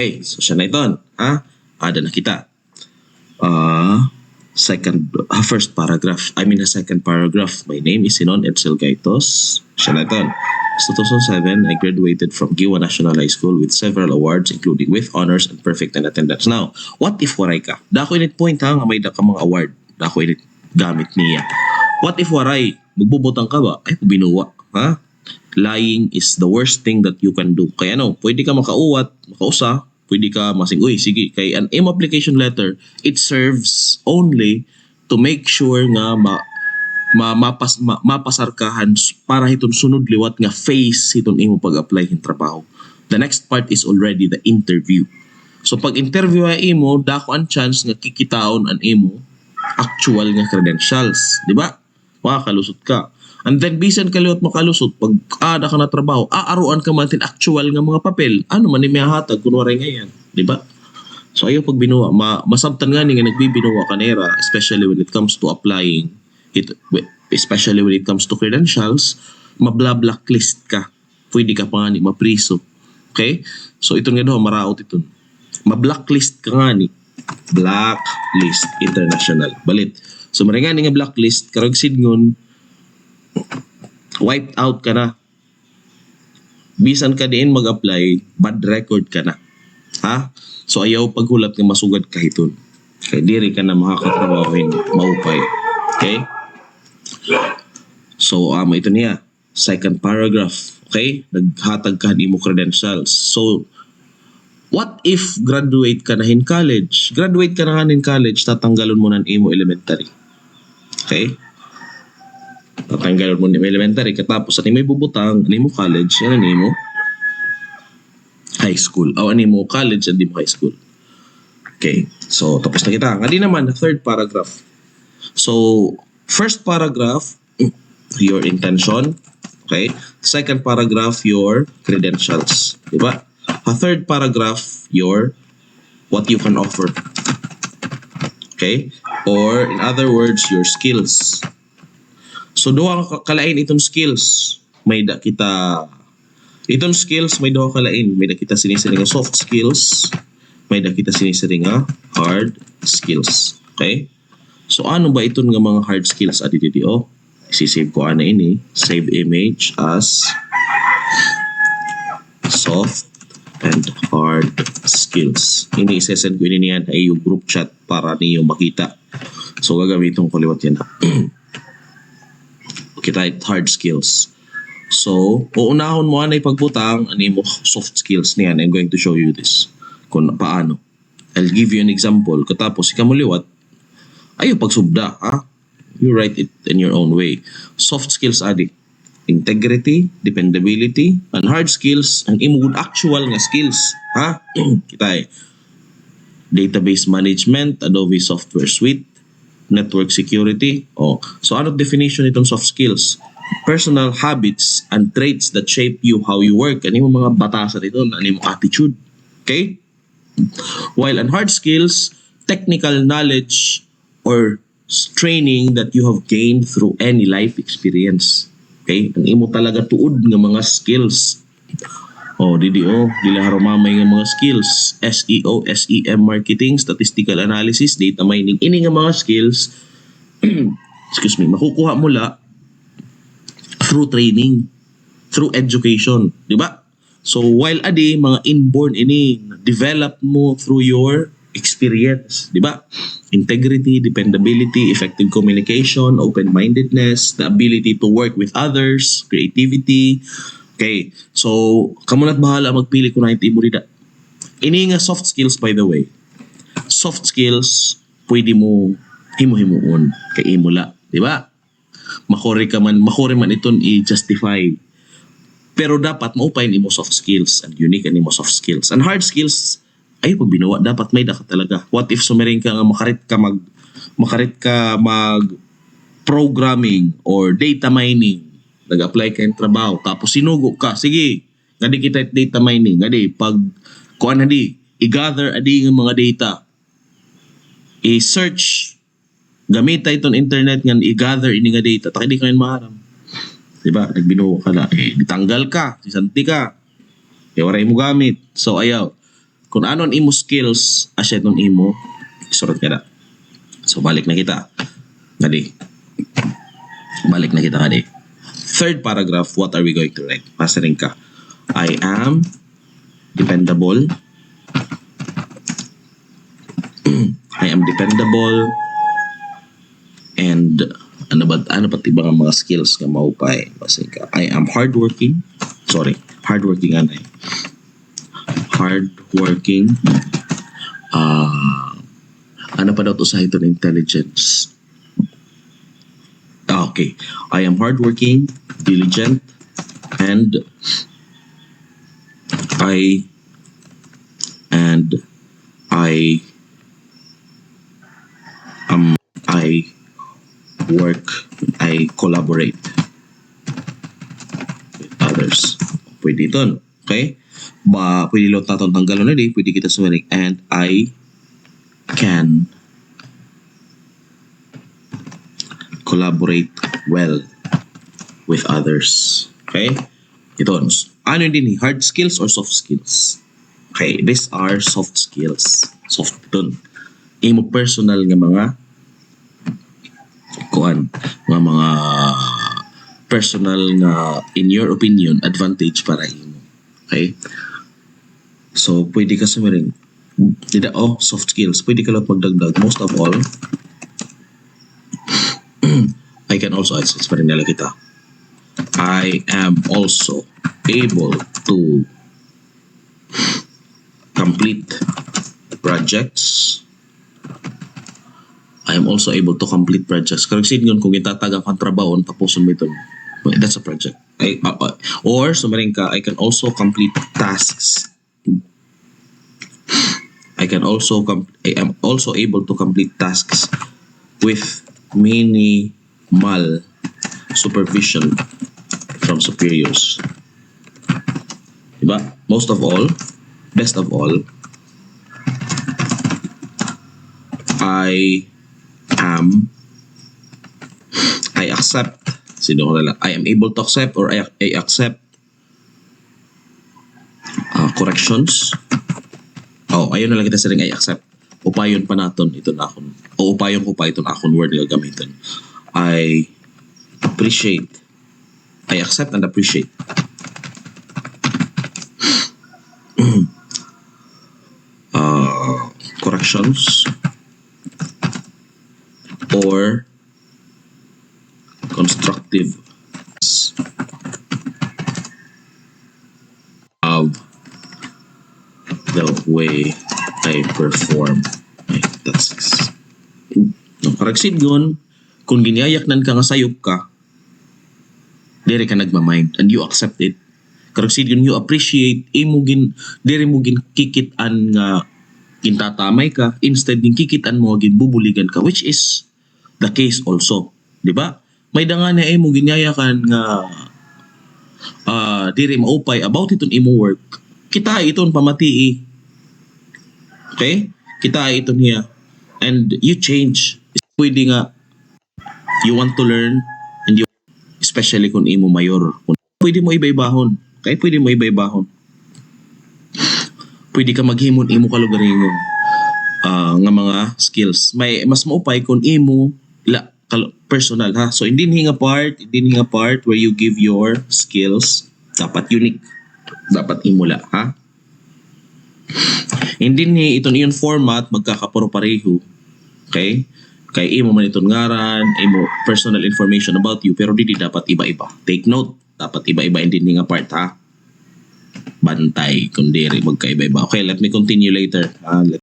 Okay, so siya na ito. Ada na kita. First paragraph. Second paragraph. My name is Sinon Edsel Gaitos. Siya na ito. Sa 2007, I graduated from Giwa National High School with several awards including with honors and perfect in attendance. Now, what if waray ka? Dako init point nga may da ka mga award. Dako init gamit niya. What if waray? Magbubutang ka ba? Ay, binuwa. Lying is the worst thing that you can do. Kaya pwede ka makauwat, makausa, pwede ka masing, sige, kay an M application letter, it serves only to make sure nga mapasarkahan para hiton sunod liwat nga face hiton imo pag-apply hin trabaho. The next part is already the interview. So pag interview ay imo, dako ang chance nga kikitaon an imo actual nga credentials, di ba? Makakalusot ka. And then bisan kaliwat makalusot pag ada ka na trabaho, aruan ka man tin actual nga mga papel. Ano man ni mihatag kunwari ngayon, di ba? So ayo pag binuwa, masabtan nga ni nga nagbibinuwa kanera, especially when it comes to applying, especially when it comes to credentials, mabla-blacklist ka. Pwede ka pa nga ni mapriso. Okay? So ito nga daw, maraot ito. Ma-blacklist ka nga ni. Blacklist International. Balit. So maringan nga blacklist, karag sidngon, wiped out ka na. Bisan ka diin mag-apply, bad record ka na. So ayaw paghulat nga masugad ka hiton. Kaya diri ka na makakatrabahin maupay. Okay? So ito niya, second paragraph. Okay? Naghatag ka ni mo credentials. So what if graduate ka na in college? Graduate ka na in college, tatanggalon mo na imo elementary. Okay? Tatanggalon mo ni elementary, katapos sa may bubutang, ani mo college, yan ani mo high school. Ani mo college, ani mo high school. Okay, so tapos na kita. Nga di naman, third paragraph. So, first paragraph, your intention. Okay? Second paragraph, your credentials. Diba? A third paragraph, what you can offer. Okay? Or, in other words, your skills. So duha kalain itong skills. May da kita itong skills may duha kalain. May da kita sinisiring nga soft skills, may da kita sinisiring nga hard skills. Okay? So ano ba iton nga mga hard skills adi didi Isisave ko ana ini, save image as soft and hard skills. Ini isesend ko ini niyan ay yung group chat para niyo makita. So gagamiton ko liwat yan. Kita hard skills. So, uunahon mo na ipagbutang mo soft skills niyan. I'm going to show you this. Kung paano. I'll give you an example. Katapos, ikaw mo liwat, ayaw pagsubda, You write it in your own way. Soft skills, integrity, dependability, and hard skills, and imo actual nga skills. Kita database management, Adobe Software Suite, network security. So ano definition itong soft skills? Personal habits and traits that shape you how you work. Ano yung mga batasan ito? Ano yung attitude? Okay? While on hard skills, technical knowledge or training that you have gained through any life experience. Okay? Ang imo talaga tuod ng mga skills. Dila harumamay ng mga skills, SEO, SEM marketing, statistical analysis, data mining. Ini nga mga skills, makukuha mula through training, through education, di ba? So while mga inborn develop mo through your experience, di ba? Integrity, dependability, effective communication, open-mindedness, the ability to work with others, creativity. Okay, so kamo na't bahala magpili kung nahin mo rida. Ini nga soft skills, by the way. Soft skills, pwede mo himu-himuon kay imula, di ba? Makore man iton i-justify. Pero dapat maupayin imo soft skills and unique and imo soft skills. And hard skills, ay pag binawa, dapat may daka talaga. What if sumiring ka nga makarit ka mag programming or data mining? Nag-apply ka yung trabaho, tapos sinugo ka, sige, nga di kita data mining, nga di, pag, kuan i-gather ng mga data, i-search, gamita itong internet nga i-gather ini nga data, taka di ka yun maharam. Diba? Nagbinuho ka na, ditanggal ka, sisanti ka, kaya waray mo gamit. So ayaw, kung anon imo skills asya nun imo surat kada. So balik na kita. Ngadi. Balik na kita ngadi. Third paragraph, what are we going to write? Pasaring ka. I am dependable. I am dependable and ano pa tibang mga skills nga maupay. Pasaring ka. I am hardworking. Hardworking anay. Hardworking. Ano pa daw to sa ito intelligence? Okay. I am hardworking, diligent, and I work, I collaborate with others. Pwede ito. Okay? Pwede lot natin tanggalon na di. Pwede kita sumaring. And I can collaborate well with others. Okay? Ito. Ano din hard skills or soft skills? Okay, these are soft skills. Soft dun. Imo personal nga mga mga personal nga in your opinion advantage para imo. Okay? So, pwede ka sumiring. Soft skills. Pwede ka lang magdagdag. Most of all, I can also access pa rin nila kita. I am also able to complete projects. I am also able to complete projects. Karagsin yun kung itatagang kang trabaho tapos mo ito. That's a project. Or sumaring ka, I can also complete tasks. I am also able to complete tasks with minimal supervision from superiors. Diba? Most of all, best of all, I am able to accept or I accept corrections. Ayun na lang kita sa ring I accept. Upayon pa naton ito na akon. O upayon ko pa ito na akon word nga gamitin. I accept and appreciate. Corrections or constructive of the way I perform my tasks. No, karagsid yun, kung ginayaknan ka nga sayop ka, dire ka nagmamind and you accept it. Karagsid yun, you appreciate, dire mo kikitan nga gintatamay ka, instead ng kikitan mo, ginbubuligan ka, which is the case also. Di ba? May dangan na mo ginyayakan nga dire maupay about iton imo work. Kita iton pamatii. Okay? Kita iton niya. And you change. Pwede nga you want to learn and you especially kung imo mayor. Pwede mo iba-ibahon. Okay? Pwede mo iba-ibahon. Pwede ka maghimon imo kalugaringon nga mga skills. May mas maupay kung imo personal ha. So hindi nga part where you give your skills dapat unique. Dapat imula ha. Hindi ni iton iyon format magkakaparo-pareho. Okay? Kay imo man iton ngaran, imo personal information about you pero dili dapat iba-iba. Take note, dapat iba-iba hindi nga part ha. Bantay kung diri magkaiba-iba. Okay, let me continue later.